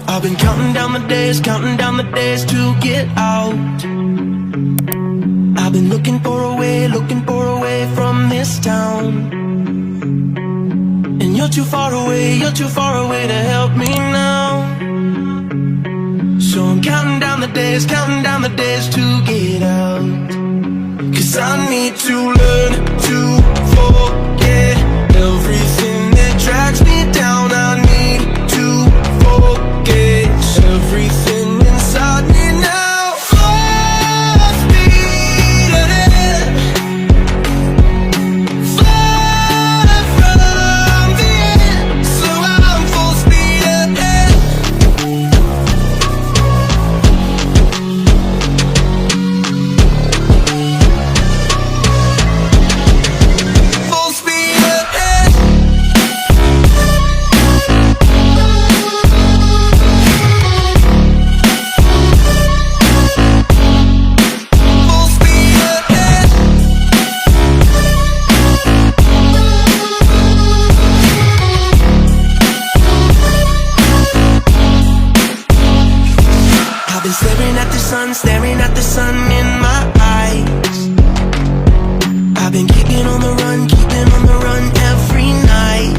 I've been counting down the days to get out. I've been looking for a way from this town. And you're too far away to help me now. So I'm counting down the days to get out. 'Cause I need to learn to forget everything that drags me down. I need to forget everything inside me now. Full speed ahead, fly from the end. So I'm full speed ahead. Full speed ahead. Full speed ahead. I've been staring at the sun in my eyes. I've been keeping on the run every night.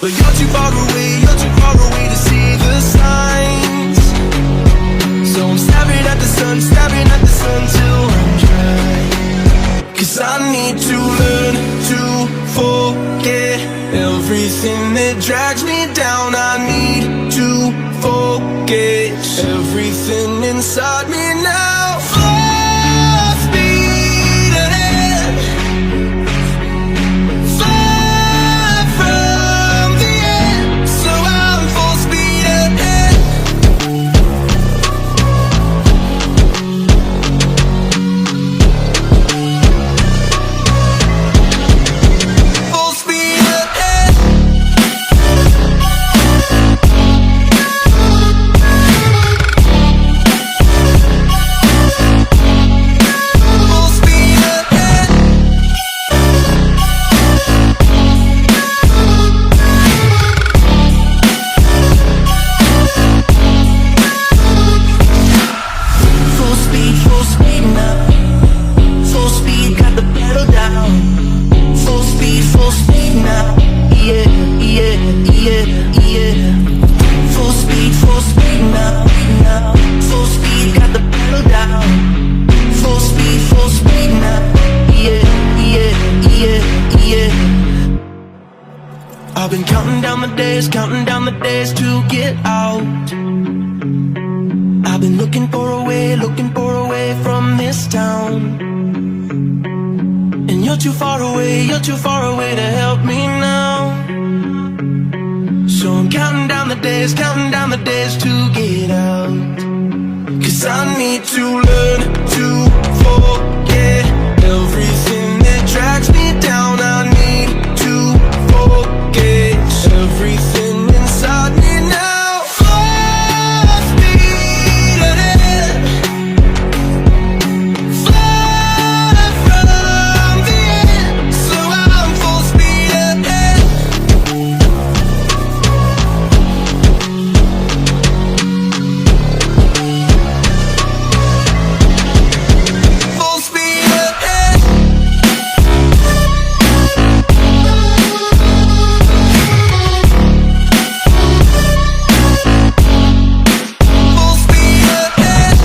But you're too far away to see the signs. So I'm staring at the sun till I'm dry. 'Cause I need to learn to forget everything that drags me down. I need to forget everything inside me now. Full speed ahead, fly from the end. So I'm full speed ahead. Full speed ahead. Full speed ahead. Full speed now. Full speed, got the pedal down. Full speed now. Yeah, yeah, yeah, yeah. Full speed now. Full speed, got the pedal down. Full speed now. Yeah, yeah, yeah, yeah. I've been counting down the days to get out. I've been looking for a way from this town. And you're too far away to help me now. So I'm counting down the days to get out. 'Cause I need to learn to forget everything that drags me down. I need to forget everything inside me now. Full speed ahead, fly from the end. So I'm full speed ahead. Full speed ahead. Full speed ahead.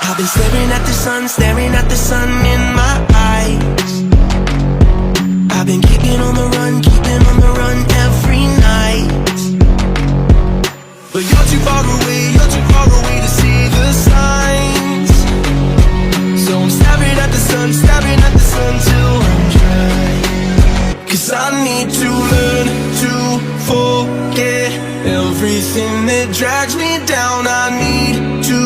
I've been staring at the sun in my eyes. I've been keeping on the run every night. But you're too far away to see the signs. So I'm staring at the sun till I'm dry. 'Cause I need to learn to forget everything that drags me down. I need to